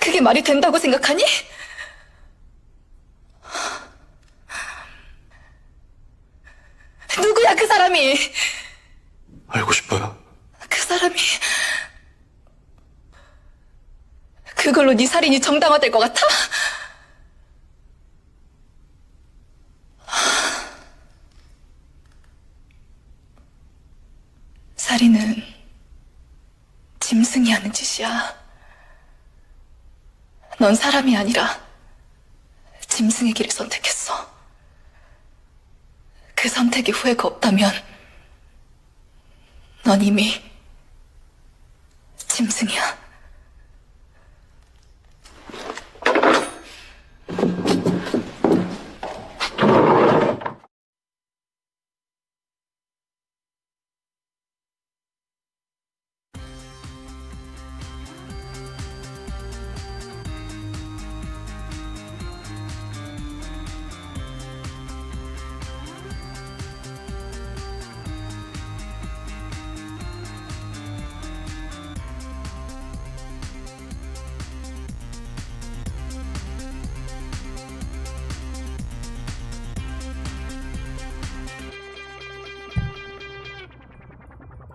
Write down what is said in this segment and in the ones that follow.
그게 말이 된다고 생각하니? 누구야 그 사람이? 알고 싶어요. 그 사람이 그걸로 네 살인이 정당화될 것 같아? 살인은 짐승이 하는 짓이야. 넌 사람이 아니라 짐승의 길을 선택했어. 그 선택에 후회가 없다면 넌 이미 짐승이야.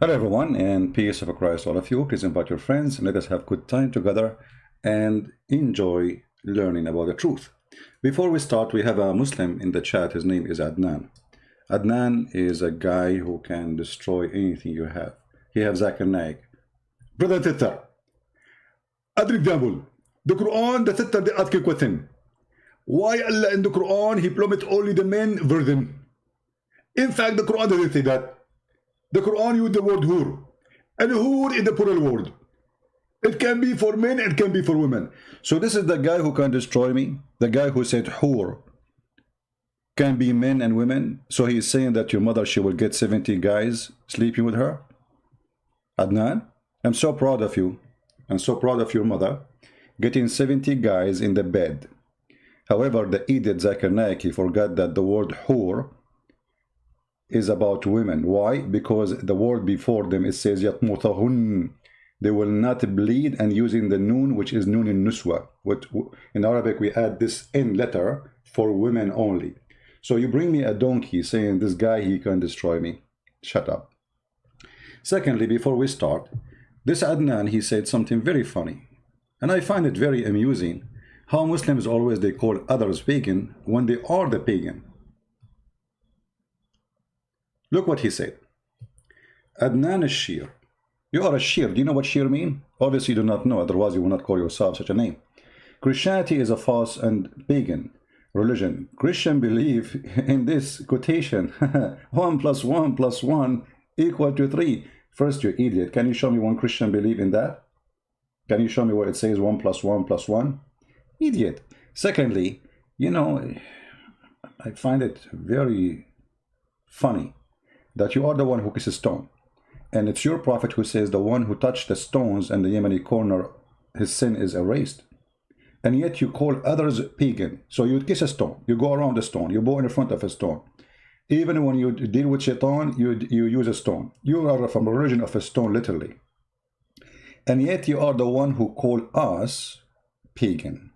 Hello everyone, and peace of Christ all of you. Please invite your friends and let us have good time together and enjoy learning about the truth. Before we start, we have a Muslim in the chat. His name is Adnan. Adnan is a guy who can destroy anything you have. He has Zakir Naik. Brother Titter, Adrik Dabul, the Quran, the Titter, the Adkik with him. Why Allah in the Quran, he plummet only the men virgin? In fact, the Quran doesn't say that. The Quran used the word hur, and hur is the plural word. It can be for men, it can be for women. So this is the guy who can destroy me, the guy who said hur can be men and women. So he's saying that your mother, she will get 70 guys sleeping with her. Adnan, I'm so proud of you. I'm so proud of your mother getting 70 guys in the bed. However, the idiot Zakir Naik, he forgot that the word hur is about women. Why? Because the word before them, it says yatmutahun. They will not bleed, and using the noon, which is noon in nuswa. In Arabic we add this n letter for women only. So you bring me a donkey saying this guy, he can destroy me. Shut up. Secondly, before we start, this Adnan, he said something very funny, and I find it very amusing how Muslims always they call others pagan when they are the pagan. Look what he said. Adnan al-Shir. You are a Shir. Do you know what Shir mean? Obviously you do not know, otherwise you will not call yourself such a name. Christianity is a false and pagan religion. Christian believe in this quotation, 1 + 1 + 1 = 3. First, you idiot. Can you show me one Christian believe in that? Can you show me where it says 1 + 1 + 1? Idiot. Secondly, you know, I find it very funny that you are the one who kisses stone, and it's your prophet who says the one who touched the stones and the Yemeni corner, his sin is erased, and yet you call others pagan. So you kiss a stone, you go around the stone, you go in front of a stone. Even when you deal with shaitan, you use a stone. You are from a religion of a stone, literally, and yet you are the one who call us pagan.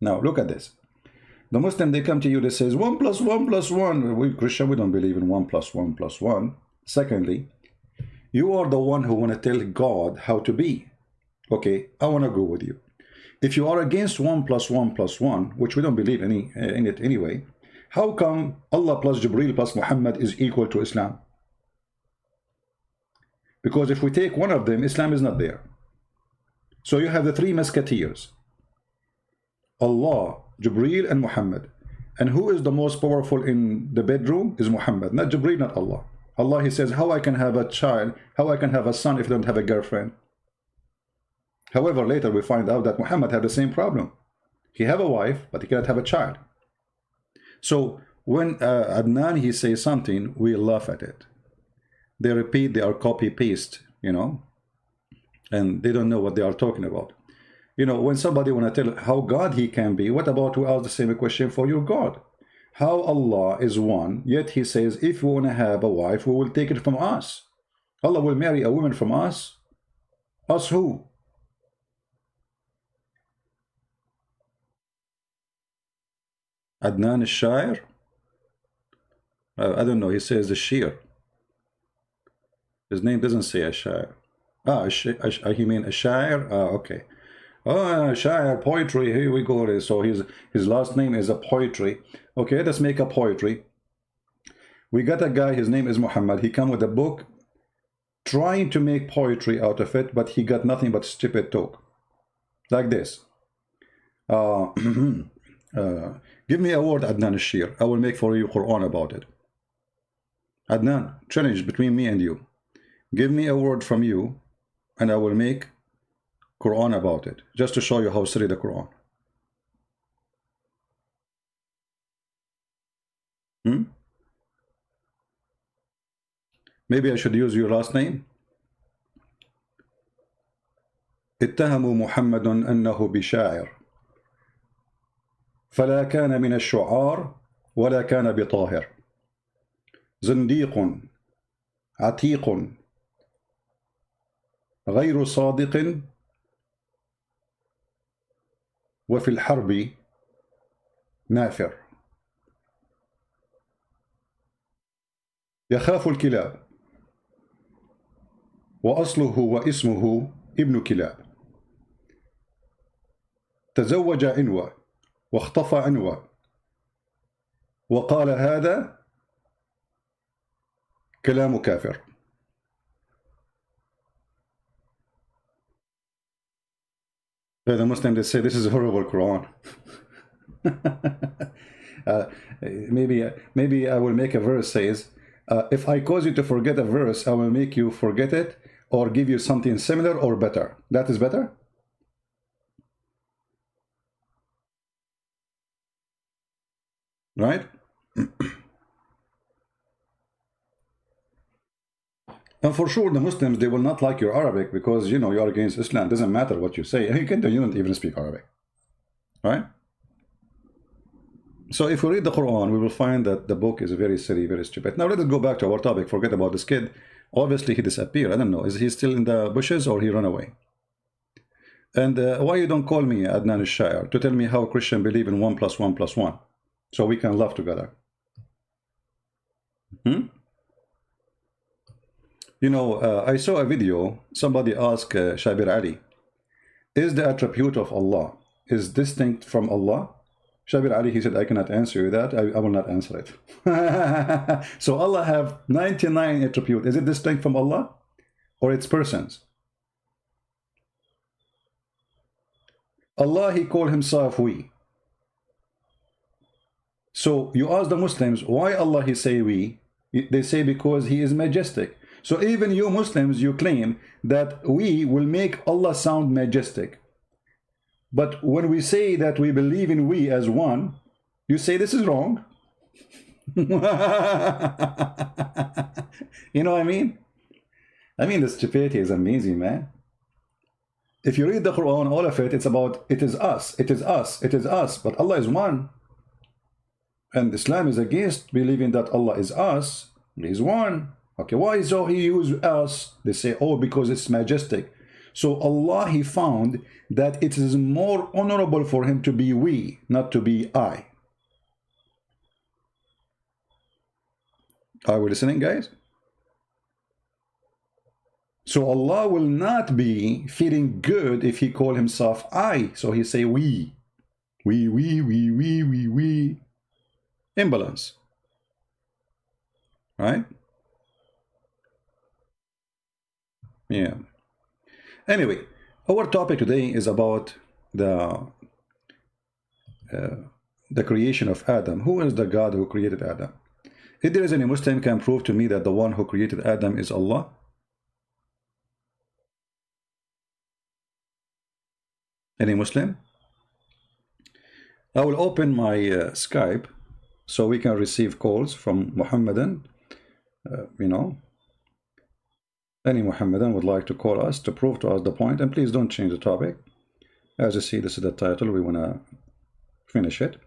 Now look at this. The Muslim, they come to you, they says 1 + 1 + 1. We Christian, we don't believe in 1 + 1 + 1. Secondly, you are the one who want to tell God how to be. Okay, I want to go with you. If you are against 1 + 1 + 1, which we don't believe in it anyway, how come Allah plus Jibreel plus Muhammad is equal to Islam? Because if we take one of them, Islam is not there. So you have the 3 musketeers, Allah, Jibreel, and Muhammad. And who is the most powerful in the bedroom is Muhammad, not Jibreel, not Allah. Allah, he says, how I can have a child, how I can have a son if I don't have a girlfriend. However, later we find out that Muhammad had the same problem. He have a wife, but he cannot have a child. So when Adnan, he says something, we laugh at it. They repeat, they are copy paste, you know, and they don't know what they are talking about. You know, when somebody want to tell how God he can be, what about we ask the same question for your God? How Allah is one, yet he says, if we want to have a wife, we will take it from us. Allah will marry a woman from us? Us who? Adnan al-Shair? I don't know, he says the Shir. His name doesn't say al-Shair. He mean al-Shair? Okay. Oh, Shair, poetry, here we go. So his last name is a poetry. Okay, let's make a poetry. We got a guy, his name is Muhammad. He come with a book trying to make poetry out of it, but he got nothing but stupid talk. Like this. Give me a word, Adnan al-Shir. I will make for you Quran about it. Adnan, challenge between me and you. Give me a word from you, and I will make Quran about it, just to show you how silly the Quran. Maybe I should use your last name. اتهموا محمد أنه بشاعر فلا كان من الشعار ولا كان بطاهر زنديق عتيق غير صادق وفي الحرب نافر يخاف الكلاب وأصله واسمه ابن كلاب تزوج عنوة واخطف عنوة وقال هذا كلام كافر. The Muslim, they say this is a horrible Quran. Maybe I will make a verse says, if I cause you to forget a verse, I will make you forget it or give you something similar or better. That is better? Right? And for sure, the Muslims, they will not like your Arabic because, you know, you are against Islam. It doesn't matter what you say. You don't even speak Arabic. Right? So if we read the Quran, we will find that the book is very silly, very stupid. Now let us go back to our topic. Forget about this kid. Obviously, he disappeared. I don't know. Is he still in the bushes or he run away? And why you don't call me Adnan al-Shair to tell me how Christians believe in 1 + 1 + 1 so we can laugh together? You know, I saw a video. Somebody asked Shabir Ali, is the attribute of Allah is distinct from Allah? Shabir Ali, he said, I cannot answer you that. I will not answer it. So Allah have 99 attributes. Is it distinct from Allah or its persons? Allah, he called himself we. So you ask the Muslims, why Allah he say we? They say because he is majestic. So even you Muslims, you claim that we will make Allah sound majestic. But when we say that we believe in we as one, you say this is wrong. You know what I mean? I mean, the stupidity is amazing, man. If you read the Quran, all of it, it's about, it is us, it is us, it is us, but Allah is one. And Islam is against believing that Allah is us, He is one. Okay, why so he use us? They say, oh, because it's majestic. So Allah, he found that it is more honorable for him to be we, not to be I. Are we listening, guys? So Allah will not be feeling good if he call himself I. So he say we. We. Imbalance. Right? Yeah. Anyway, our topic today is about the creation of Adam. Who is the God who created Adam? If there is any Muslim can prove to me that the one who created Adam is Allah? Any Muslim? I will open my Skype so we can receive calls from Muhammadan. You know, any Muhammadan would like to call us to prove to us the point, and please don't change the topic. As you see, this is the title. We want to finish it.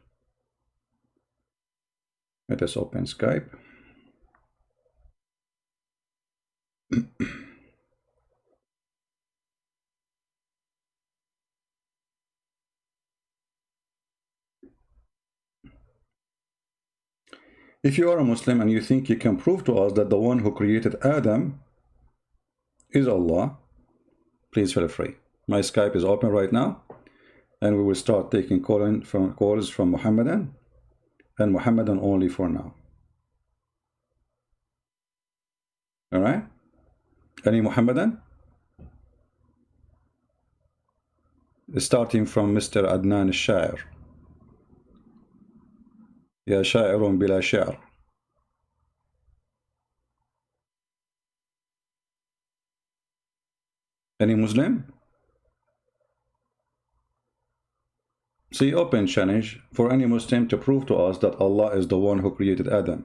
Let us open Skype. If you are a Muslim and you think you can prove to us that the one who created Adam is Allah, please feel free. My Skype is open right now, and we will start taking calls from Muhammadan, and Muhammadan only for now. All right? Any Muhammadan? Starting from Mr. Adnan al-Sha'ir. Ya sha'irun bila sha'r. Any Muslim? See, open challenge for any Muslim to prove to us that Allah is the one who created Adam.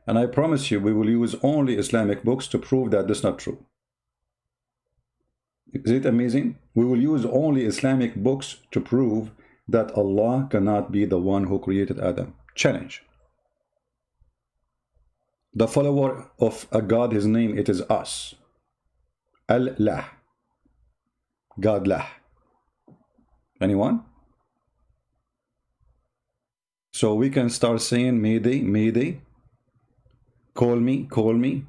And I promise you, we will use only Islamic books to prove that this is not true. Is it amazing? We will use only Islamic books to prove that Allah cannot be the one who created Adam. Challenge. The follower of a God, his name, it is us. Allah. God lah. Anyone? So we can start saying, Mayday, Mayday. Call me, call me.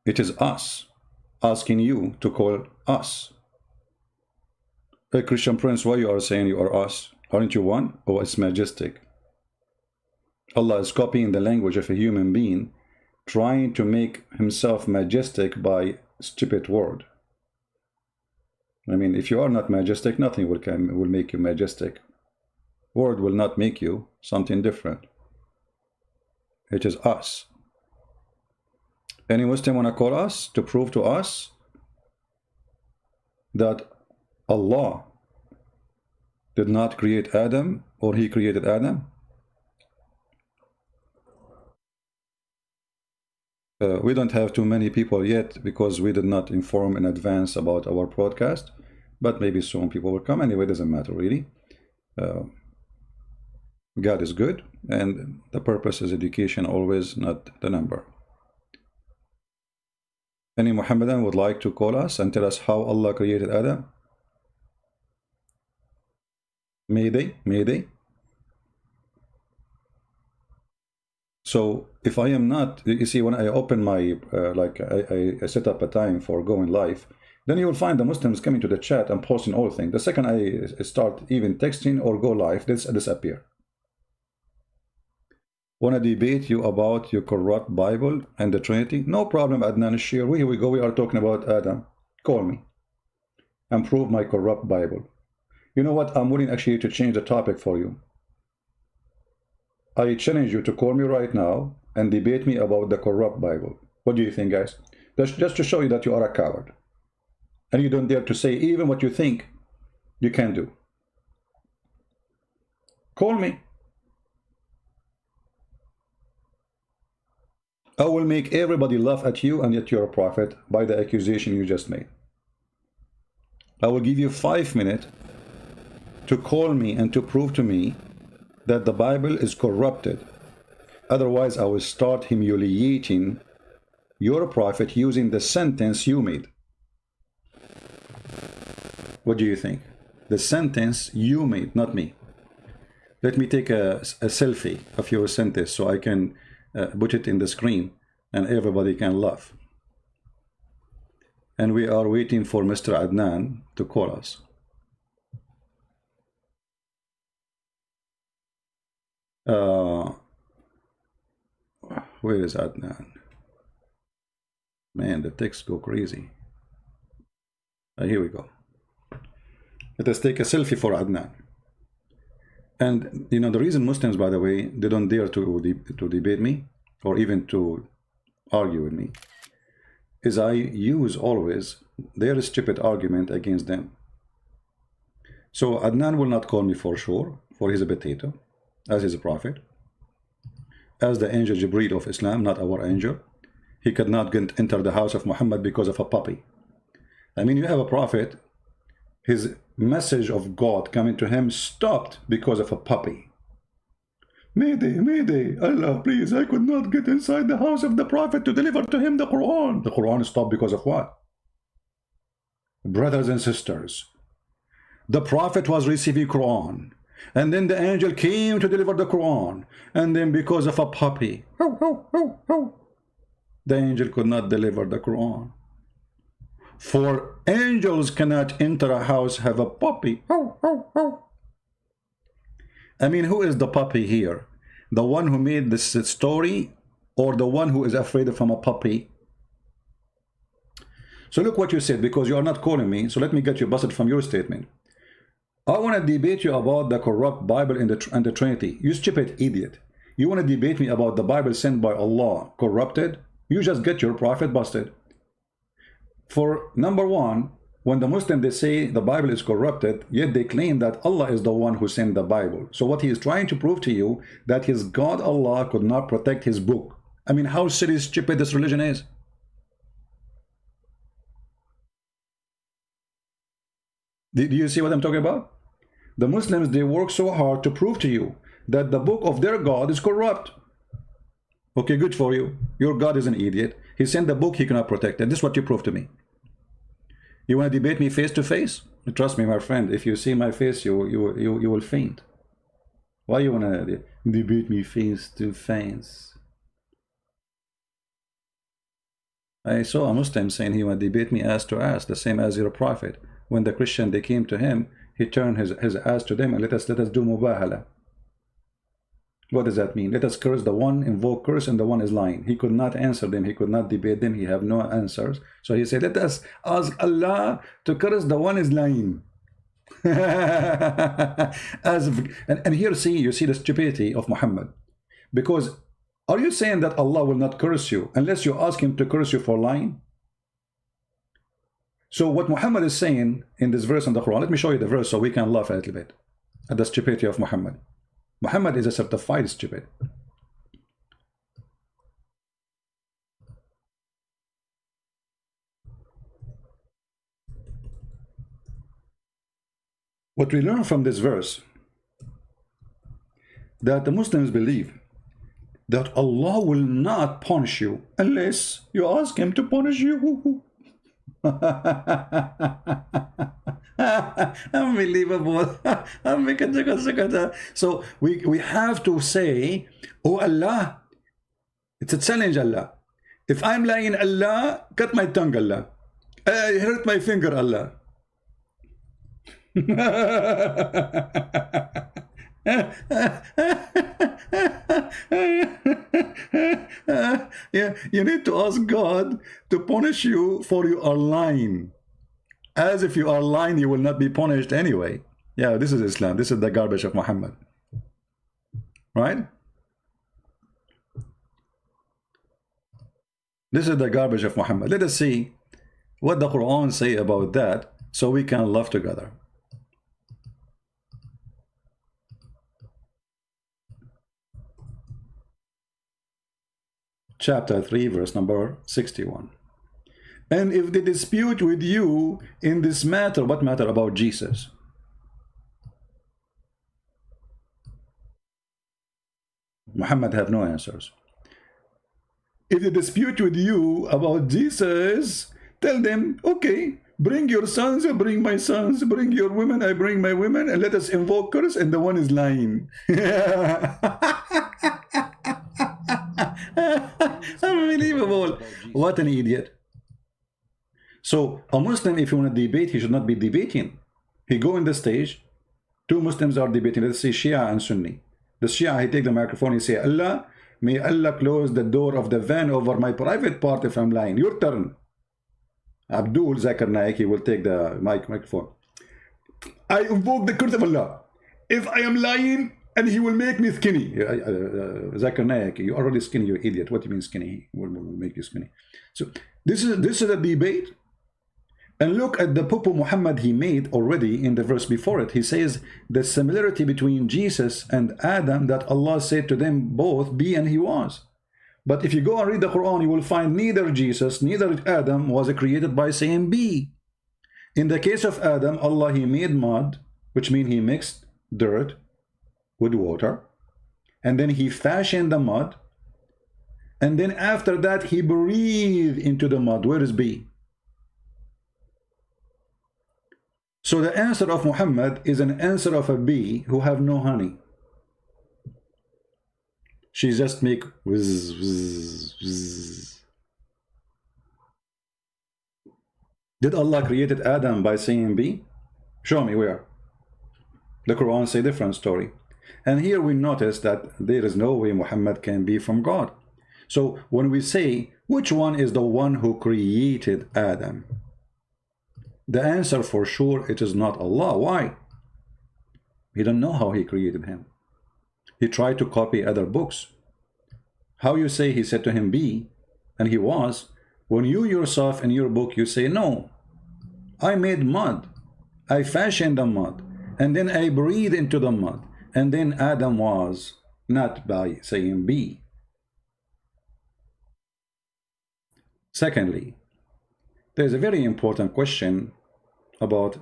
It is us asking you to call us. Hey, Christian Prince, why you are saying you are us? Aren't you one? Oh, it's majestic. Allah is copying the language of a human being, trying to make himself majestic by stupid word. I mean, if you are not majestic, nothing will make you majestic. Word will not make you something different. It is us. Any Muslim want to call us to prove to us that Allah did not create Adam, or he created Adam? We don't have too many people yet because we did not inform in advance about our broadcast, but maybe soon people will come. Anyway, it doesn't matter really. God is good, and the purpose is education always, not the number. Any Muhammadan would like to call us and tell us how Allah created Adam? Mayday, Mayday. So if I am not, you see, when I open my, I set up a time for going live, then you will find the Muslims coming to the chat and posting all things. The second I start even texting or go live, this disappear. Want to debate you about your corrupt Bible and the Trinity? No problem, Adnan Shir. Here we go. We are talking about Adam. Call me and prove my corrupt Bible. You know what? I'm willing actually to change the topic for you. I challenge you to call me right now and debate me about the corrupt Bible. What do you think, guys? That's just to show you that you are a coward. And you don't dare to say even what you think you can do. Call me. I will make everybody laugh at you and at your prophet by the accusation you just made. I will give you 5 minutes to call me and to prove to me that the Bible is corrupted. Otherwise, I will start humiliating your prophet using the sentence you made. What do you think? The sentence you made, not me. Let me take a selfie of your sentence so I can put it in the screen and everybody can laugh. And we are waiting for Mr. Adnan to call us. Where is Adnan? Man, the texts go crazy. Here we go. Let us take a selfie for Adnan. And you know, the reason Muslims, by the way, they don't dare to debate me or even to argue with me is I use always their stupid argument against them. So Adnan will not call me for sure, for he's a potato, as he's a prophet, as the angel Jibreel of Islam, not our angel. He could not enter the house of Muhammad because of a puppy. I mean, you have a prophet, his message of God coming to him stopped because of a puppy. Mayday, Mayday, Allah, please, I could not get inside the house of the prophet to deliver to him the Quran. The Quran stopped because of what? Brothers and sisters, the prophet was receiving Quran. And then the angel came to deliver the Quran. And then because of a puppy, the angel could not deliver the Quran. For angels cannot enter a house, have a puppy. I mean, who is the puppy here? The one who made this story, or the one who is afraid from a puppy? So look what you said, because you are not calling me. So let me get you busted from your statement. I want to debate you about the corrupt Bible and the Trinity. You stupid idiot. You want to debate me about the Bible sent by Allah, corrupted? You just get your prophet busted. For number one, when the Muslims, they say the Bible is corrupted, yet they claim that Allah is the one who sent the Bible. So what he is trying to prove to you, that his God Allah could not protect his book. I mean, how silly, stupid this religion is. Do you see what I'm talking about? The Muslims, they work so hard to prove to you that the book of their God is corrupt. Okay, good for you. Your God is an idiot. He sent the book, he cannot protect it. This is what you prove to me. You want to debate me face to face? Trust me, my friend, if you see my face, you will faint. Why you want to debate me face to face? I saw a Muslim saying he want to debate me ass to ass, the same as your prophet. When the Christian, they came to him, he turned his ass to them and let us do mubahala. What does that mean? Let us curse the one, invoke curse, and the one is lying. He could not answer them. He could not debate them. He have no answers. So he said, let us ask Allah to curse the one is lying. And here you see the stupidity of Muhammad. Because are you saying that Allah will not curse you unless you ask him to curse you for lying? So what Muhammad is saying in this verse in the Quran, let me show you the verse so we can laugh a little bit at the stupidity of Muhammad. Muhammad is a certified stupid. What we learn from this verse, that the Muslims believe that Allah will not punish you unless you ask him to punish you. Unbelievable. So we have to say, oh Allah, it's a challenge, Allah. If I'm lying, Allah, cut my tongue, Allah. Hurt my finger, Allah. Yeah, you need to ask God to punish you for you are lying. As if you are lying, you will not be punished anyway. Yeah, this is Islam. This is the garbage of Muhammad. Right? This is the garbage of Muhammad. Let us see what the Quran say about that so we can love together. Chapter 3, verse number 61. And if they dispute with you in this matter, what matter about Jesus? Muhammad have no answers. If they dispute with you about Jesus, tell them, okay, bring your sons, I bring my sons, bring your women, I bring my women, and let us invoke curse, and the one is lying. Unbelievable. What an idiot. So a Muslim, if you want to debate, he should not be debating. He go in the stage, two Muslims are debating, let's say Shia and Sunni. The Shia, he take the microphone, he say, Allah, may Allah close the door of the van over my private part if I'm lying. Your turn. Abdul Zakir Naik, he will take the microphone. I invoke the curse of Allah. If I am lying, and he will make me skinny. Zakir Naik, you're already skinny, you idiot. What do you mean skinny? He will make you skinny. So this is a debate. And look at the Popo Muhammad he made already in the verse before it. He says the similarity between Jesus and Adam, that Allah said to them both, be and he was. But if you go and read the Quran, you will find neither Jesus, neither Adam was created by saying be. In the case of Adam, Allah, he made mud, which means he mixed dirt with water, and then he fashioned the mud, and then after that he breathed into the mud. Where is be? So the answer of Muhammad is an answer of a bee who have no honey. She just make whiz, whiz, whiz. Did Allah created Adam by saying bee? Show me where. The Quran say different story. And here we notice that there is no way Muhammad can be from God. So when we say, which one is the one who created Adam? The answer for sure, it is not Allah. Why? He don't know how he created him. He tried to copy other books. How you say he said to him be, and he was, when you yourself in your book you say no, I made mud, I fashioned the mud, and then I breathed into the mud, and then Adam was, not by saying be. Secondly, there is a very important question about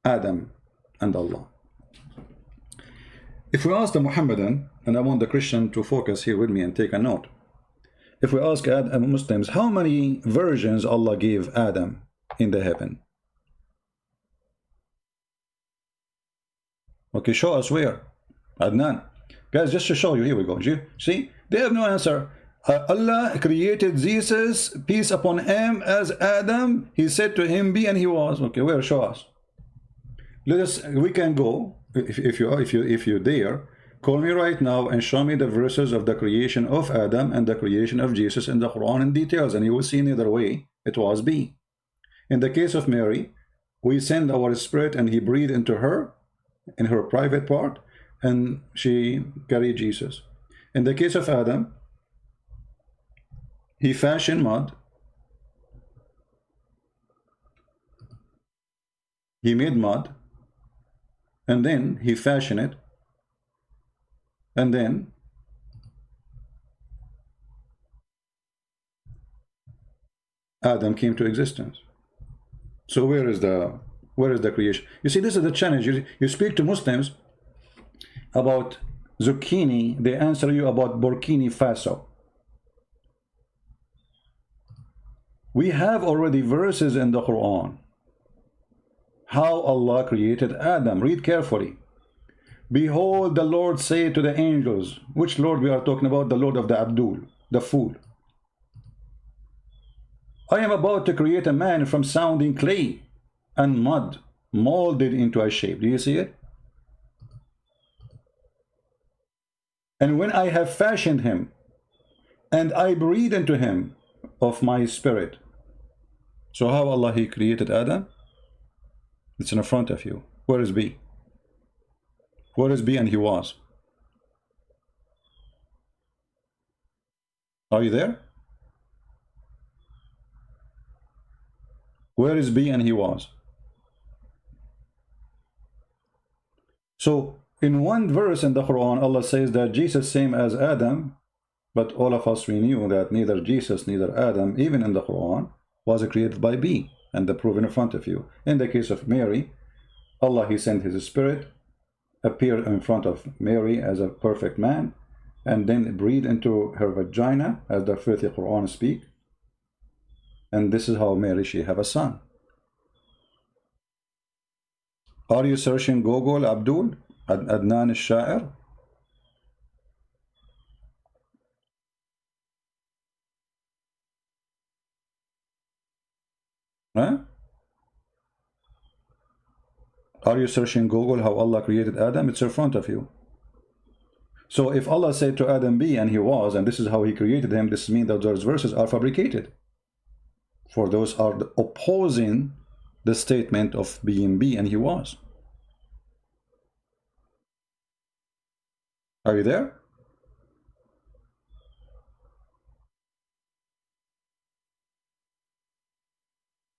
Adam and Allah. If we ask the Muhammadan, and I want the Christian to focus here with me and take a note. If we ask Muslims, how many versions Allah gave Adam in the heaven? Okay, show us where. Adnan. Guys, just to show you, here we go. See, they have no answer. Allah created Jesus, peace upon him, as Adam. He said to him, be, and he was. Okay, where? Show us. Let us. We can go. If you dare, call me right now and show me the verses of the creation of Adam and the creation of Jesus in the Quran in details, and you will see in either way it was be. In the case of Mary, we send our spirit and he breathed into her in her private part, and she carried Jesus. In the case of Adam, he fashioned mud, he made mud, and then he fashioned it, and then Adam came to existence. So where is the creation? You see, this is the challenge. You speak to Muslims about zucchini, they answer you about Burkina Faso. We have already verses in the Quran how Allah created Adam. Read carefully. Behold, the Lord said to the angels, which Lord we are talking about? The Lord of the Abdul, the fool. I am about to create a man from sounding clay and mud, molded into a shape. Do you see it? And when I have fashioned him, and I breathe into him of my spirit. So how Allah he created Adam? It's in front of you. Where is B? Where is B? And he was. Are you there? Where is B? And he was. So in one verse in the Quran, Allah says that Jesus same as Adam, but all of us we knew that neither Jesus, neither Adam, even in the Quran, was created by B, and the proof in front of you. In the case of Mary, Allah he sent his spirit, appeared in front of Mary as a perfect man, and then breathed into her vagina, as the filthy Quran speak. And this is how Mary she have a son. Are you searching Google Abdul Adnan al-Sha'ir? Huh? Are you searching Google how Allah created Adam? It's in front of you. So if Allah said to Adam be, and he was, and this is how he created him, this means that those verses are fabricated. For those are opposing the statement of being be, and he was. Are you there?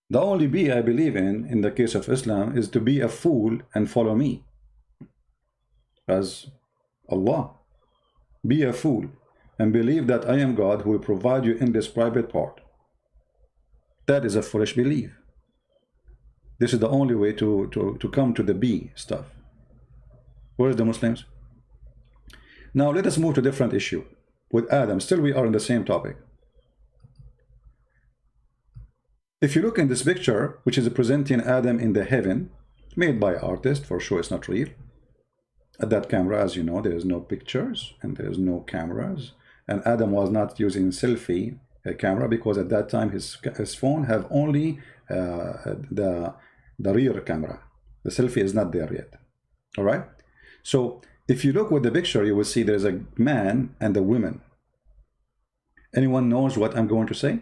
The only be I believe in the case of Islam, is to be a fool and follow me. As Allah. Be a fool and believe that I am God who will provide you in this private part. That is a foolish belief. This is the only way to come to the be stuff. Where is the Muslims? Now let us move to a different issue. With Adam, still we are in the same topic. If you look in this picture, which is presenting Adam in the heaven, made by artist, for sure it's not real. At that camera, as you know, there is no pictures and there is no cameras, and Adam was not using selfie camera because at that time his phone have only the rear camera. The selfie is not there yet. All right, so if you look with the picture, you will see there's a man and a woman. Anyone knows what I'm going to say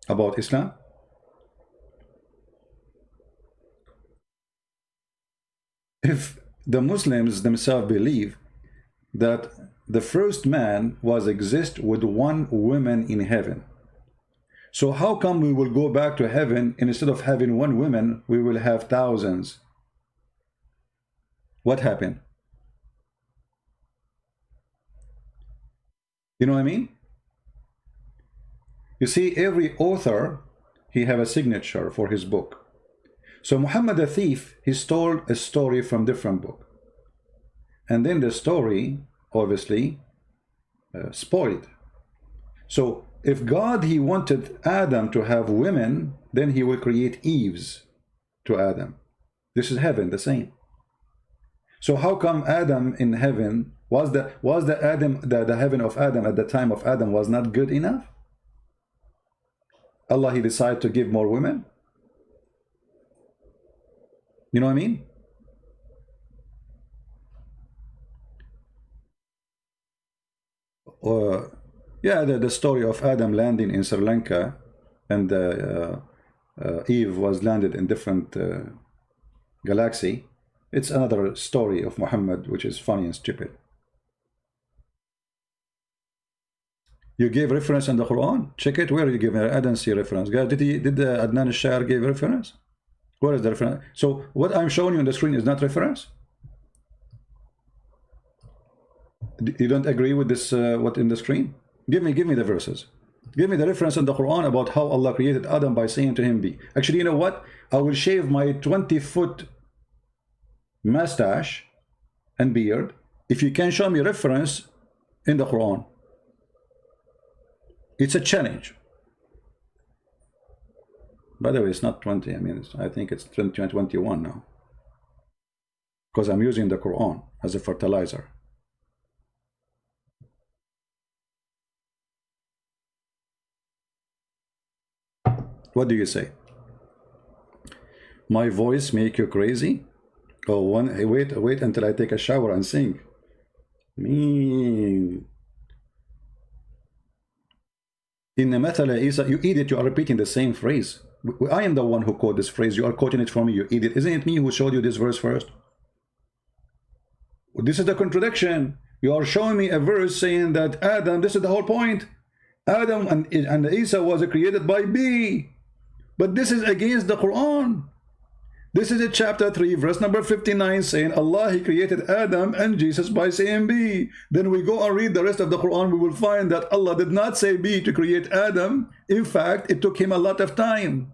about Islam? If the Muslims themselves believe that the first man was exist with one woman in heaven, so how come we will go back to heaven and instead of having one woman we will have thousands? What happened? You know what I mean? You see, every author, he have a signature for his book. So Muhammad the thief, he stole a story from different book, and then the story obviously spoiled. So if God, he wanted Adam to have women, then he will create Eves to Adam. This is heaven, the same. So how come Adam in heaven was the heaven of Adam at the time of Adam was not good enough? Allah, he decided to give more women. You know what I mean? Yeah, the story of Adam landing in Sri Lanka and Eve was landed in different galaxy. It's another story of Muhammad, which is funny and stupid. You gave reference in the Quran? Check it. Where you give it? I don't see reference. Guys, did Adnan al-Shair give reference? Where is the reference? So what I'm showing you on the screen is not reference? You don't agree with this? What in the screen? Give me the verses. Give me the reference in the Quran about how Allah created Adam by saying to him, "Be." Actually, you know what? I will shave my 20-foot mustache and beard if you can show me reference in the Quran. It's a challenge. By the way, it's not 20. I mean, I think it's 21 now, because I'm using the Quran as a fertilizer. What do you say? My voice make you crazy? Oh, wait until I take a shower and sing. Mean. In the Mathala Isa, you idiot, you are repeating the same phrase. I am the one who quote this phrase. You are quoting it from me, you idiot. Isn't it me who showed you this verse first? This is the contradiction. You are showing me a verse saying that Adam, this is the whole point. Adam and Isa was created by B. But this is against the Quran. This is in chapter 3, verse number 59, saying Allah, he created Adam and Jesus by saying B. Then we go and read the rest of the Quran, we will find that Allah did not say B to create Adam. In fact, it took him a lot of time.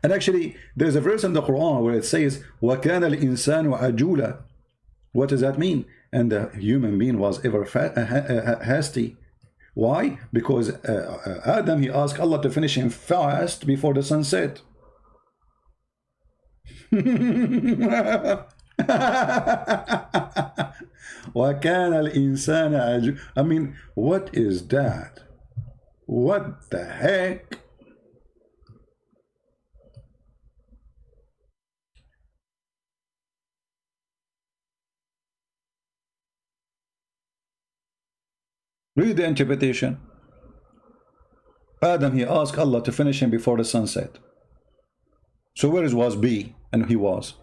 And actually, there's a verse in the Quran where it says, وَكَانَ الْإِنسَانُ عَجُولًا. What does that mean? And the human being was ever hasty. Why? Because Adam, he asked Allah to finish him fast before the sun set. وَكَانَ الْإِنسَانَ عَجُولًا. I mean, what is that? What the heck? Read the interpretation. Adam, he asked Allah to finish him before the sunset. So where was B? And he was.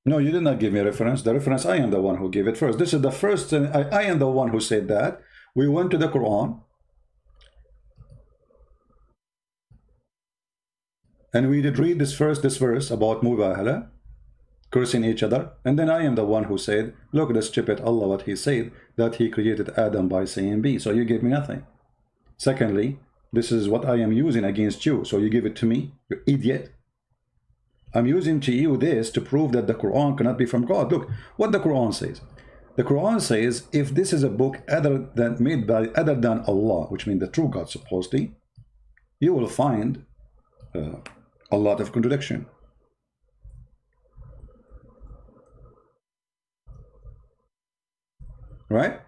No, you did not give me a reference. The reference, I am the one who gave it first. This is the first, I am the one who said that. We went to the Quran. And we did read this verse about Mubahala, cursing each other, and then I am the one who said, look, the stupid Allah, what he said, that he created Adam by saying B. So you gave me nothing. Secondly, this is what I am using against you, so you give it to me, you idiot. I'm using to you this to prove that the Quran cannot be from God. Look what the Quran says. The Quran says, if this is a book made by other than Allah, which means the true God supposedly, you will find a lot of contradiction. Right?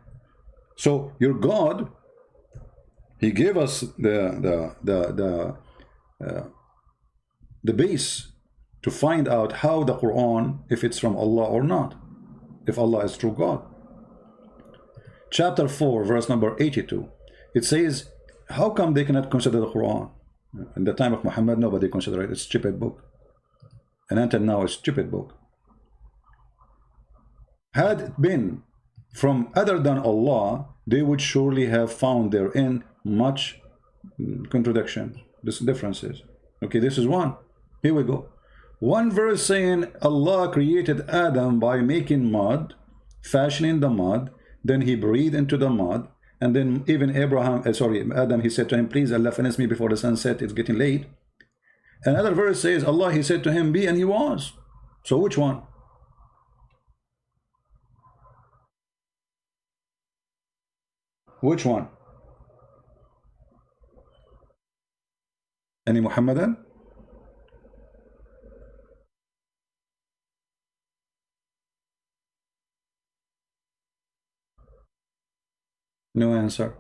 So your God, he gave us the base to find out how the Quran, if it's from Allah or not, if Allah is true God. Chapter 4, verse number 82, it says, how come they cannot consider the Quran? In the time of Muhammad, nobody considered it. It's a stupid book. And until now, it's a stupid book. Had it been from other than Allah, they would surely have found therein much contradiction, differences. Okay, this is one. Here we go. One verse saying Allah created Adam by making mud, fashioning the mud, then he breathed into the mud, and then even Adam, he said to him, please Allah finish me before the sun set, it's getting late. Another verse says Allah, he said to him, be, and he was. So which one? Which one? Any Muhammadan? No answer.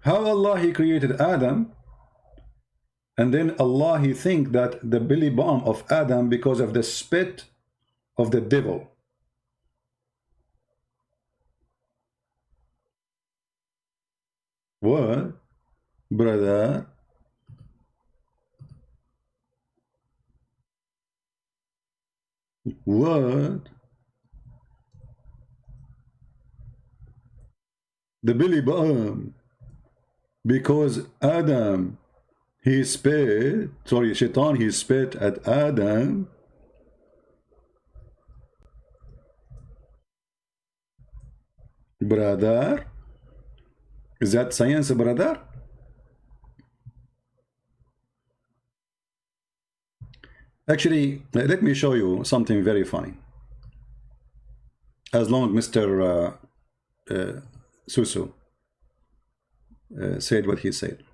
How Allah, he created Adam, and then Allah, he think that the belly bottom of Adam because of the spit of the devil. What? Brother? What? The belly bottom because Adam, he spit, sorry, Shaitan, he spit at Adam. Brother? Is that science, brother? Actually, let me show you something very funny. As long as Mr. Susu said what he said.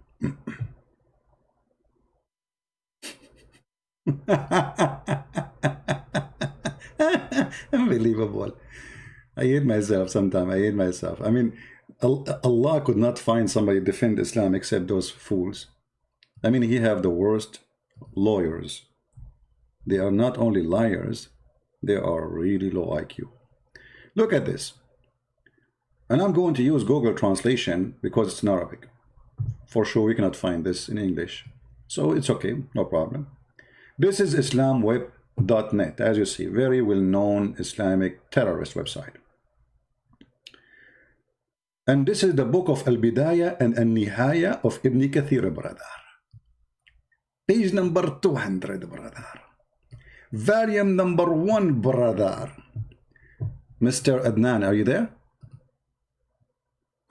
Unbelievable. I hate myself sometimes. I hate myself. I mean, Allah could not find somebody to defend Islam except those fools. I mean, he have the worst lawyers. They are not only liars, they are really low IQ. Look at this. And I'm going to use Google translation because it's in Arabic. For sure, we cannot find this in English. So it's okay, no problem. This is islamweb.net, as you see, very well-known Islamic terrorist website. And this is the book of Al-Bidayah and Al-Nihaya of Ibn Kathir, brother. Page number 200, brother. Volume number 1, brother. Mr. Adnan, are you there?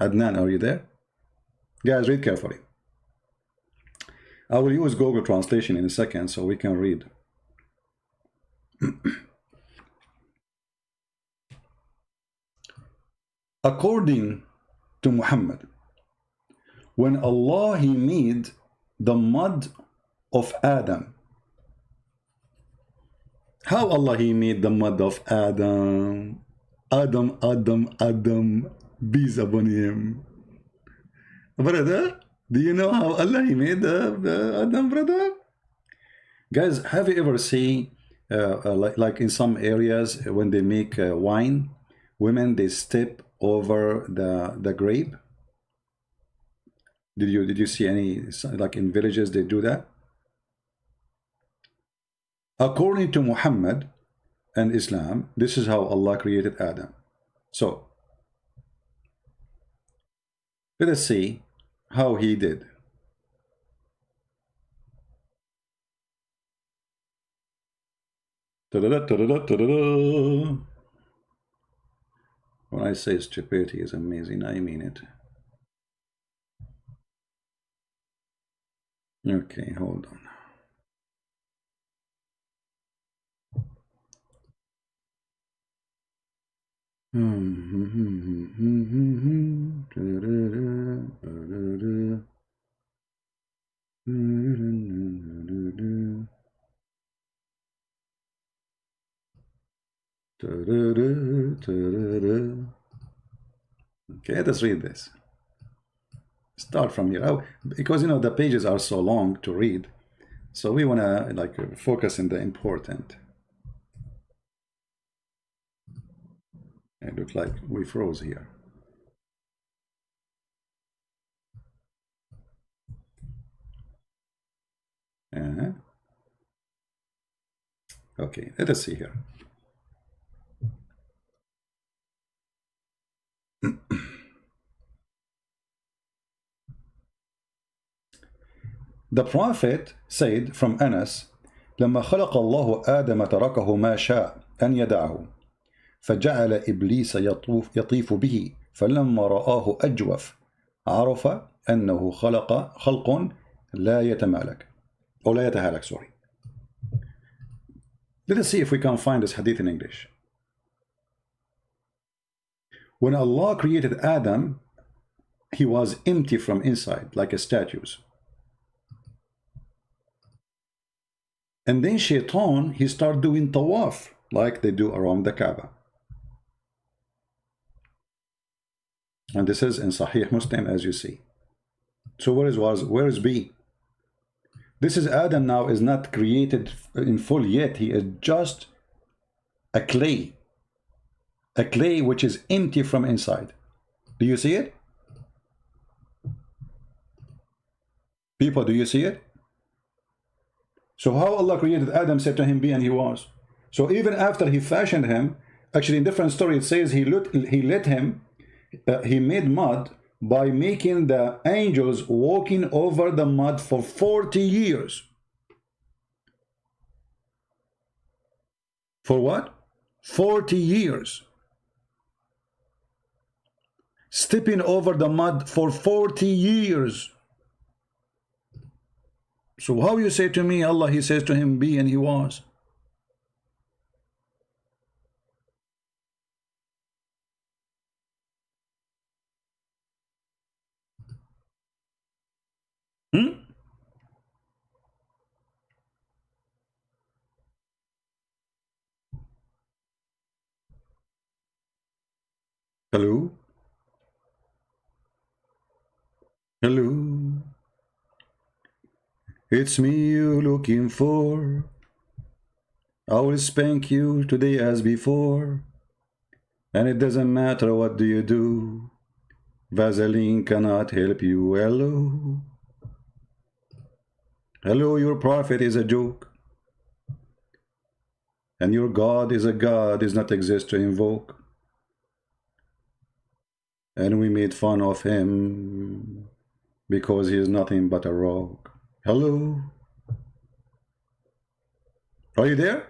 Adnan, are you there? Guys, read carefully. I will use Google translation in a second so we can read. According to Muhammad, when Allah, he made the mud of Adam. How Allah, he made the mud of Adam? Adam, peace upon him. Brother, do you know how Allah, he made Adam, brother? Guys, have you ever seen, like in some areas, when they make wine, women, they step over the grape? Did you see any, like in villages, they do that? According to Muhammad and Islam, this is how Allah created Adam. So, let us see how he did. When I say stupidity is amazing, I mean it. Okay, hold on. Okay, let's read this. Start from here. Because you know the pages are so long to read, so we want to like focus on the important. It looks like we froze here. Okay, let us see here. The Prophet said from Anas, لما خلق الله آدم تركه ما شاء أن يدعه فجعل إبليس يطيف به فلما رآه أجوف عرف أنه خلق لا يتمالك أو لا يتهالك. Sorry. Let us see if we can find this hadith in English. When Allah created Adam, he was empty from inside, like a statue. And then Shaitan, he started doing tawaf, like they do around the Kaaba. And this is in Sahih Muslim, as you see. So where is B? This is Adam now is not created in full yet. He is just a clay which is empty from inside. Do you see it? People, do you see it? So how Allah created Adam, said to him, be, and he was. So even after he fashioned him, actually in different story it says he made mud by making the angels walking over the mud for 40 years. For what? 40 years. Stepping over the mud for 40 years. So how you say to me, Allah, he says to him, be, and he was. Hello? Hello? It's me you looking for. I will spank you today as before. And it doesn't matter what do you do. Vaseline cannot help you. Hello? Hello, your prophet is a joke. And your God is a God, does not exist to invoke. And we made fun of him because he is nothing but a rock. Hello? Are you there?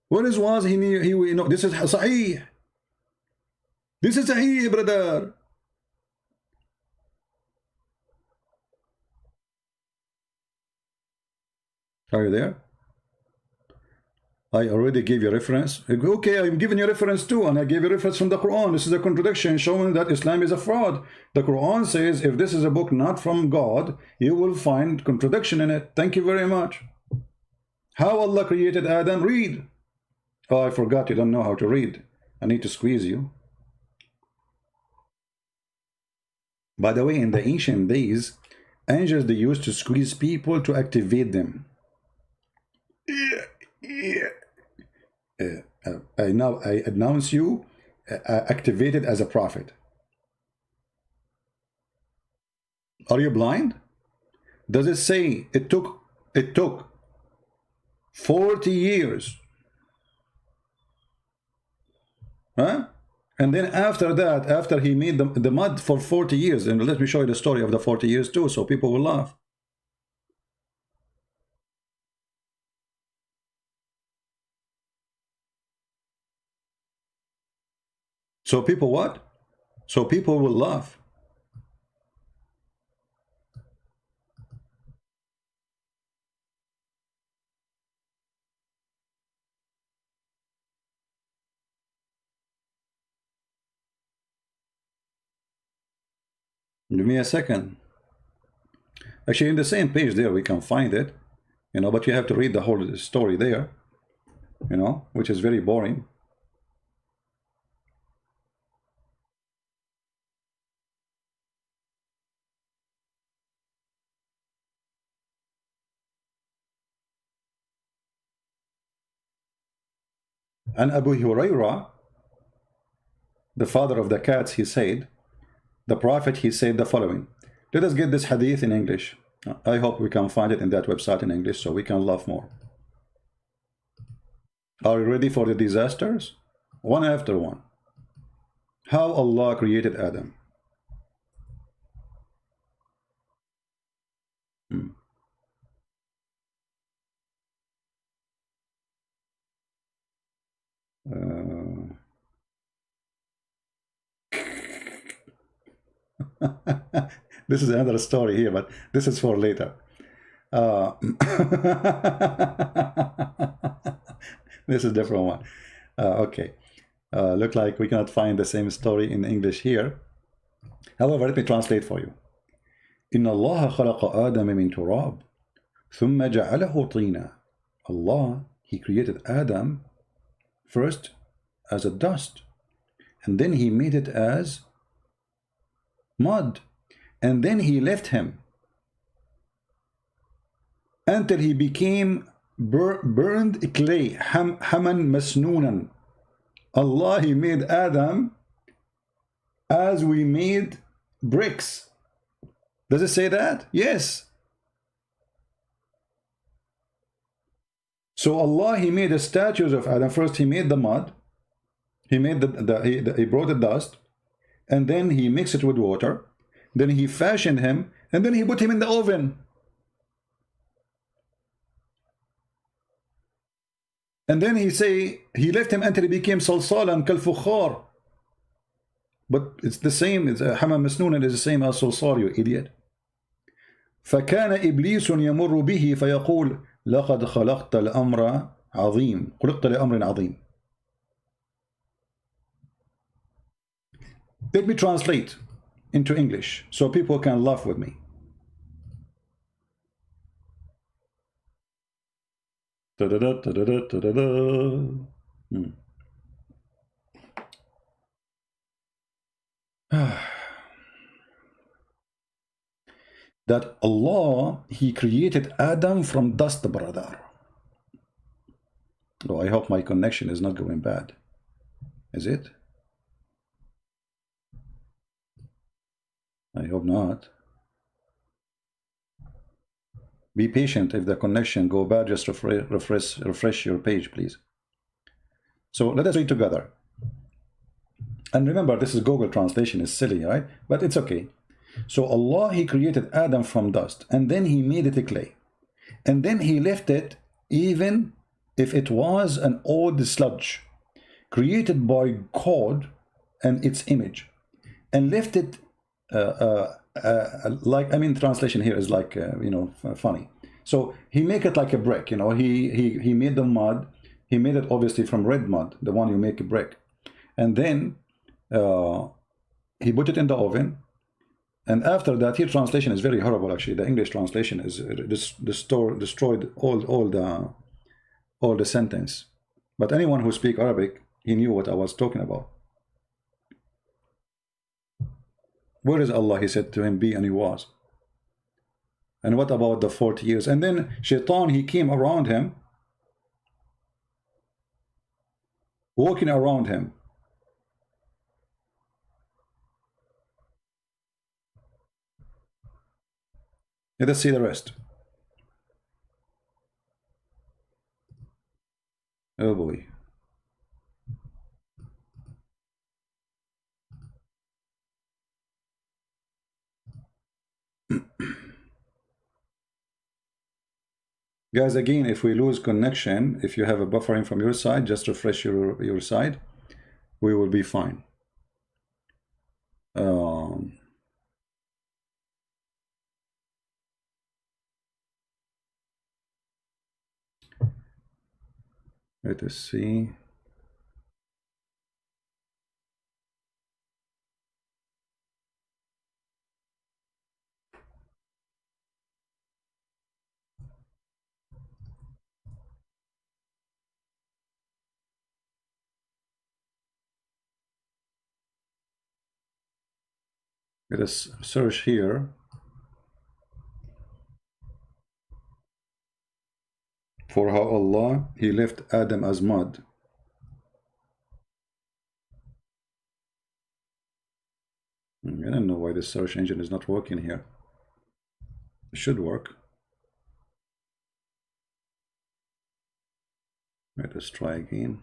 What is was he no, this is Sahih. This is Sahih, brother. Are you there? I already gave you a reference. Okay, I'm giving you a reference too, and I gave you a reference from the Quran. This is a contradiction showing that Islam is a fraud. The Quran says if this is a book not from God, you will find contradiction in it. Thank you very much. How Allah created Adam? Read. Oh, I forgot you don't know how to read. I need to squeeze you. By the way, in the ancient days, angels, they used to squeeze people to activate them. I announce you activated as a prophet. Are you blind? Does it say it took 40 years? Huh? And then after that, after he made the mud for 40 years, and let me show you the story of the 40 years too, so people will laugh. So people what? So people will laugh. Give me a second. Actually, in the same page there, we can find it, you know, but you have to read the whole story there. you know, which is very boring. And Abu Huraira, the father of the cats, he said, the Prophet, he said the following. Let us get this hadith in English. I hope we can find it in that website in English so we can laugh more. Are you ready for the disasters? One after one. How Allah created Adam. This is another story here, but this is for later. This is a different one. Okay. Look like we cannot find the same story in English here. However, let me translate for you. إن الله خلق آدم من تراب ثم جعله طينا. Allah, he created Adam first as a dust, and then he made it as mud, and then he left him until he became burned clay, haman masnunan. Allah, he made Adam as we made bricks. Does it say that? Yes. So Allah, he made the statues of Adam. First he made the mud, he made he brought the dust, and then he mixed it with water, then he fashioned him, and then he put him in the oven. And then he say he left him until he became salsalan kal fukhar. But it's the same. It's hamam masnunan is the same as salsal, you idiot. فكان إبليس يمر به فيقول لقد خلقت الأمر عظيم خلقت لأمر عظيم. Let me translate into English so people can laugh with me. That Allah, he created Adam from dust, brother. Oh, I hope my connection is not going bad. Is it? I hope not. Be patient. If the connection go bad, just refresh your page, please. So let us read together. And remember, this is Google translation, is silly, right? But it's okay. So Allah, he created Adam from dust, and then he made it a clay, and then he left it, even if it was an old sludge created by God and its image, and left it like, I mean, translation here is like you know, funny. So he make it like a brick, you know. He made the mud. He made it obviously from red mud, the one you make a brick, and then he put it in the oven. And after that, here translation is very horrible. Actually, the English translation is destroyed all the sentence. But anyone who speaks Arabic, he knew what I was talking about. Where is Allah? He said to him, be, and he was. And what about the 40 years? And then Shaitan, he came around him, walking around him. Let us see the rest. Oh boy. Guys, again, if we lose connection, if you have a buffering from your side, just refresh your side. We will be fine. Let us see. Let us search here for how Allah He left Adam as mud. I don't know why the search engine is not working here. It should work. Let us try again.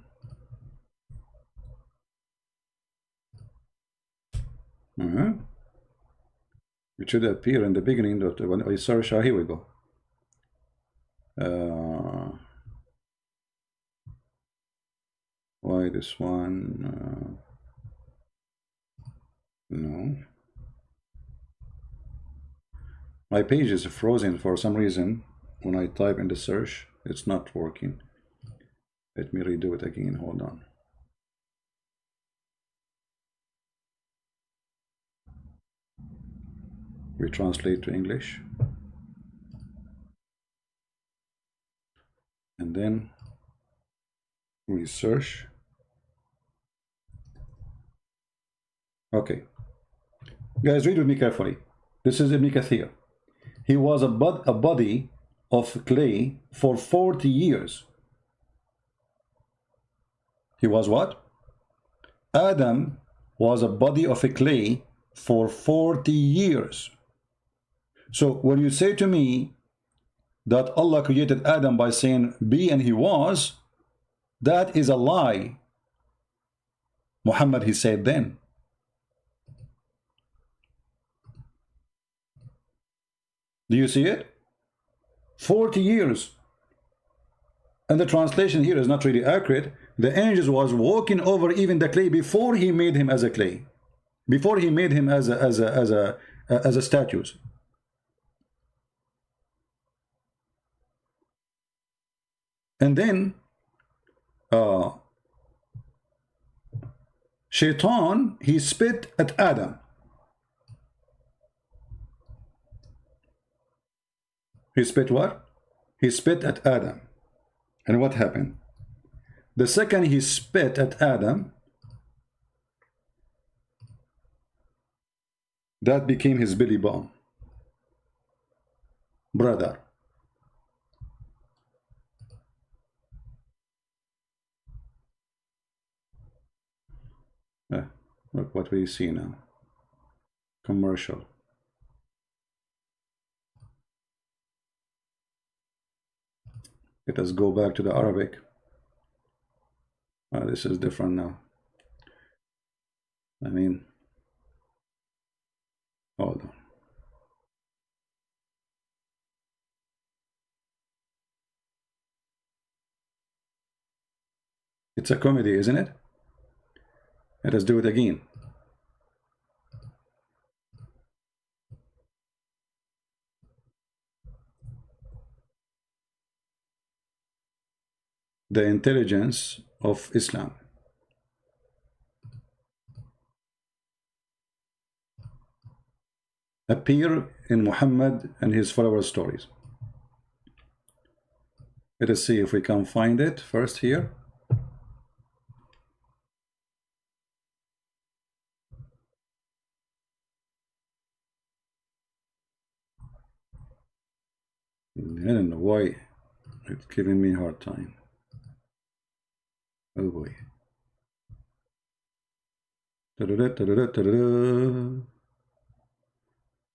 It should appear in the beginning of the, when we search. Here we go. Why this one? No. My page is frozen for some reason. When I type in the search, it's not working. Let me redo it again. Hold on. We translate to English. And then we search. Okay. Guys, read with me carefully. This is Ibn Kathir. He was a body of clay for 40 years. He was what? Adam was a body of a clay for 40 years. So when you say to me that Allah created Adam by saying be and he was, that is a lie. Muhammad, he said then. Do you see it? 40 years. And the translation here is not really accurate. The angels was walking over even the clay before he made him as a clay. Before he made him as a statues. And then Shaitan, he spit at Adam. He spit what? He spit at Adam. And what happened? The second he spit at Adam, that became his belly button. Brother. Look what we see now. Commercial. Let us go back to the Arabic. This is different now. I mean, hold on. It's a comedy, isn't it? Let us do it again. The intelligence of Islam. Appear in Muhammad and his followers' stories. Let us see if we can find it first here. I don't know why it's giving me a hard time. Oh boy.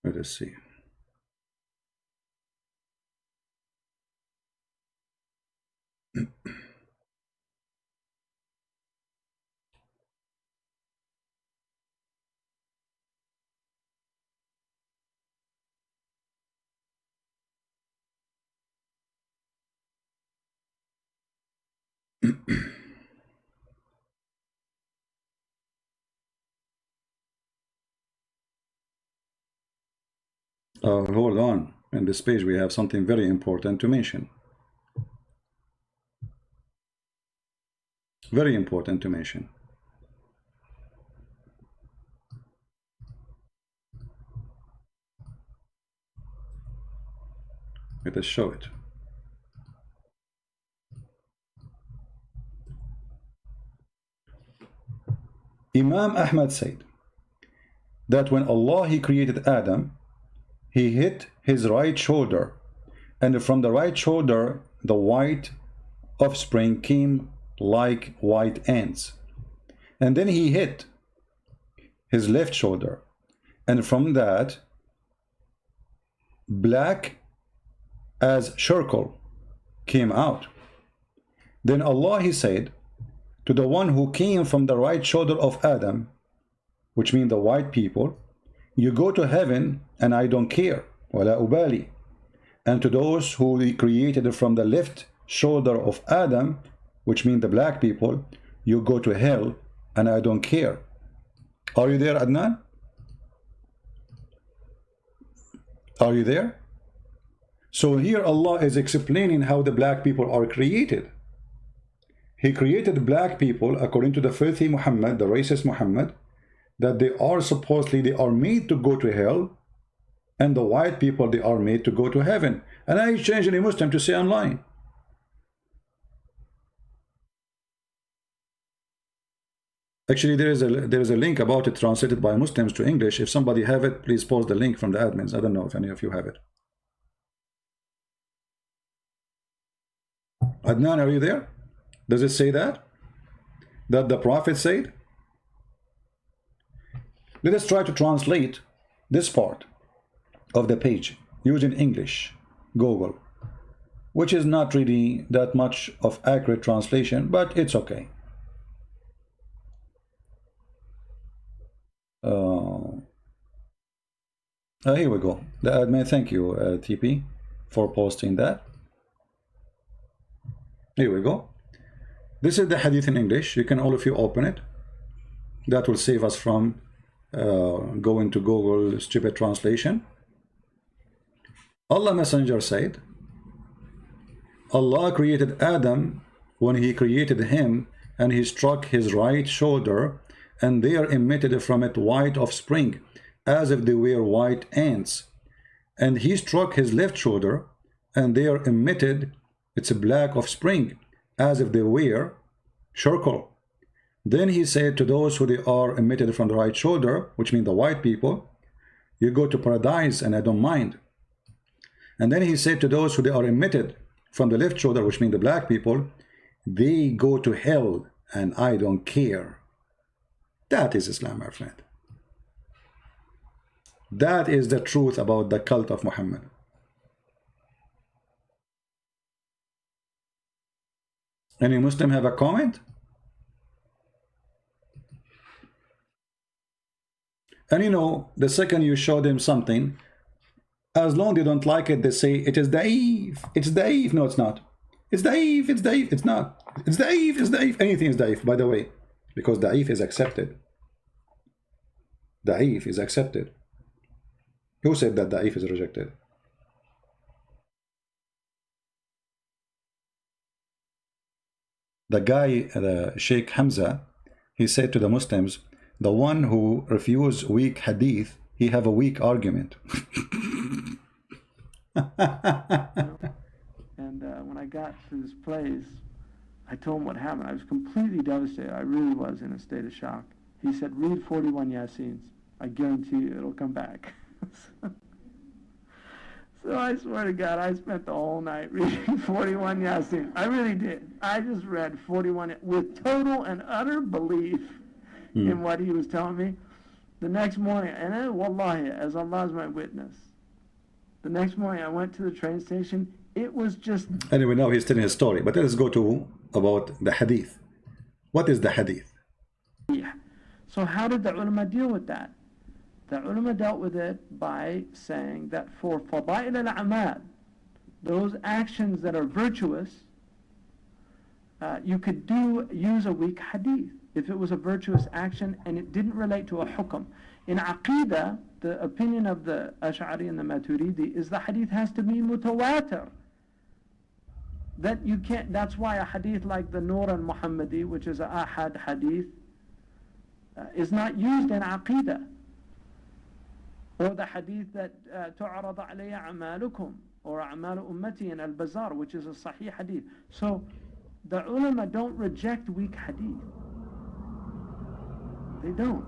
Let us see. Hold on. In this page we have something very important to mention. Very important to mention. Let us show it. Imam Ahmad said, that when Allah He created Adam, He hit his right shoulder, and from the right shoulder the white offspring came like white ants, and then He hit his left shoulder, and from that black as charcoal came out. Then Allah He said to the one who came from the right shoulder of Adam, which means the white people, you go to heaven and I don't care, wala ubali. And to those who He created from the left shoulder of Adam, which means the black people, you go to hell and I don't care. Are you there, Adnan? Are you there? So here Allah is explaining how the black people are created. He created black people according to the filthy Muhammad, the racist Muhammad, that they are made to go to hell, and the white people, they are made to go to heaven. And I change any Muslim to say online. Actually, there is a link about it translated by Muslims to English. If somebody have it, please post the link from the admins. I don't know if any of you have it. Adnan, are you there? Does it say that the Prophet said? Let us try to translate this part of the page using English, Google, which is not really that much of accurate translation, but it's okay. Here we go. The admin, thank you, TP, for posting that. Here we go. This is the hadith in English. You can all of you open it. That will save us from going to Google stupid translation. Allah Messenger said, Allah created Adam when He created him, and He struck his right shoulder, and there emitted from it white offspring, as if they were white ants. And He struck his left shoulder, and there emitted its black offspring, as if they were charcoal. Then He said to those who they are emitted from the right shoulder, which means the white people, you go to paradise and I don't mind. And then He said to those who they are emitted from the left shoulder, which means the black people, they go to hell and I don't care. That is Islam, my friend. That is the truth about the cult of Muhammad. Any Muslim have a comment? And you know, the second you show them something, as long as they don't like it, they say it is da'if. It's da'if. No, it's not. It's da'if. It's da'if. It's not. It's da'if. It's da'if. Anything is da'if, by the way, because da'if is accepted. Da'if is accepted. Who said that da'if is rejected? The guy, the Sheikh Hamza, he said to the Muslims, the one who refuse weak hadith, he have a weak argument. And when I got to this place, I told him what happened. I was completely devastated. I really was in a state of shock. He said, read 41 Yassins. I guarantee you it'll come back. So I swear to God, I spent the whole night reading 41 Yasin. I really did. I just read 41 with total and utter belief in what he was telling me. The next morning, and then, wallahi, as Allah is my witness, the next morning I went to the train station. It was just... Anyway, now he's telling his story. But let's go to about the hadith. What is the hadith? Yeah. So how did the ulama deal with that? The ulama dealt with it by saying that for fada'il al-a'mal, those actions that are virtuous, you could use a weak hadith if it was a virtuous action and it didn't relate to a hukm. In Aqidah, the opinion of the Ash'ari and the Maturidi is the hadith has to be mutawatir. That you can't, that's why a hadith like the Nur al-Muhammadi, which is a ahad hadith, is not used in Aqidah. Or the hadith that تُعْرَضَ عَلَيَّ أَعْمَالُكُمْ or أَعْمَالُ أُمَّتِي in Al-Bazar, which is a sahih hadith. So the ulama don't reject weak hadith. They don't.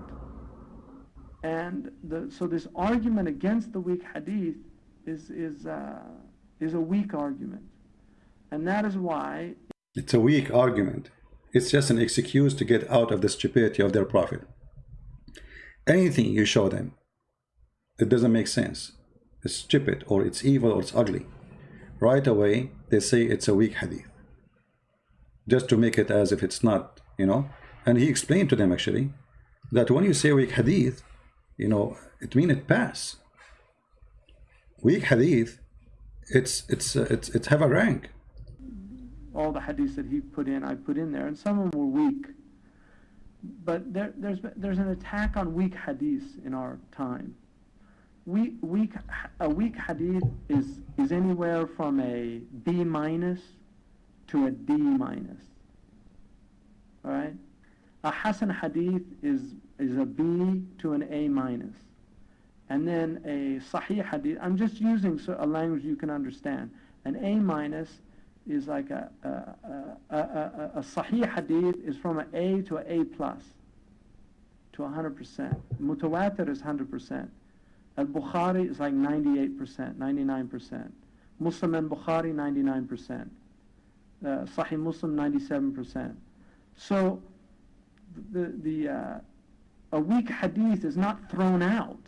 And so this argument against the weak hadith is a weak argument. And that is why it's a weak argument. It's just an excuse to get out of the stupidity of their prophet. Anything you show them, it doesn't make sense. It's stupid, or it's evil, or it's ugly. Right away, they say it's a weak hadith. Just to make it as if it's not, you know. And he explained to them, actually, that when you say weak hadith, you know, it means it pass. Weak hadith, it's have a rank. all the hadiths that he put in, I put in there, and some of them were weak. But there's an attack on weak hadiths in our time. A weak hadith is anywhere from a B minus to a D minus. All right? A Hasan hadith is a B to an A minus. And then a Sahih hadith, I'm just using a language you can understand. An A minus is like a Sahih hadith is from an A to an A plus to 100%. Mutawatir is 100%. Al-Bukhari is like 98%, 99%. Muslim and Bukhari, 99%. Sahih Muslim, 97%. So a weak hadith is not thrown out.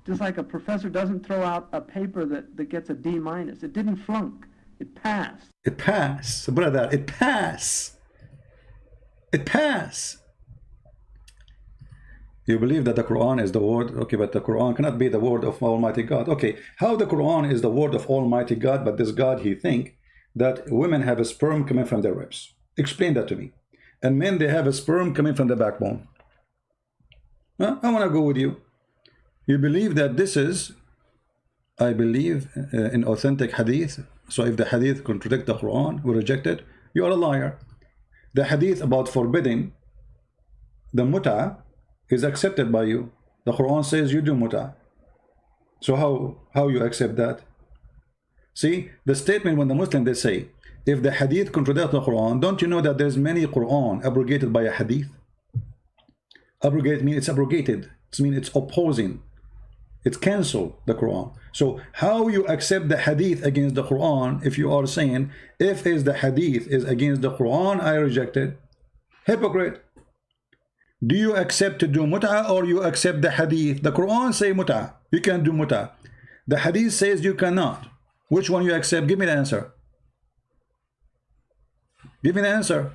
Just like a professor doesn't throw out a paper that gets a D minus. It didn't flunk. It passed. It passed, brother. It passed. It passed. You believe that the Quran is the word, okay, but the Quran cannot be the word of Almighty God. Okay, how the Quran is the word of Almighty God, but this God, he think that women have a sperm coming from their ribs. Explain that to me. And men, they have a sperm coming from the backbone. Huh? I want to go with you. You believe that this is, I believe, in authentic hadith. So if the hadith contradict the Quran, we reject it. You are a liar. The hadith about forbidding the mut'ah is accepted by you. The Quran says you do mut'ah. So how you accept that? See, the statement when the Muslim, they say, if the hadith contradicts the Quran, don't you know that there's many Quran abrogated by a hadith? Abrogate means it's abrogated. It means it's opposing. It's cancelled, the Quran. So how you accept the hadith against the Quran if you are saying, if the hadith is against the Quran, I reject it? Hypocrite. Do you accept to do mut'ah, or you accept the hadith? The Quran say mut'ah. You can do mut'ah. The hadith says you cannot. Which one you accept? Give me the answer. Give me the answer.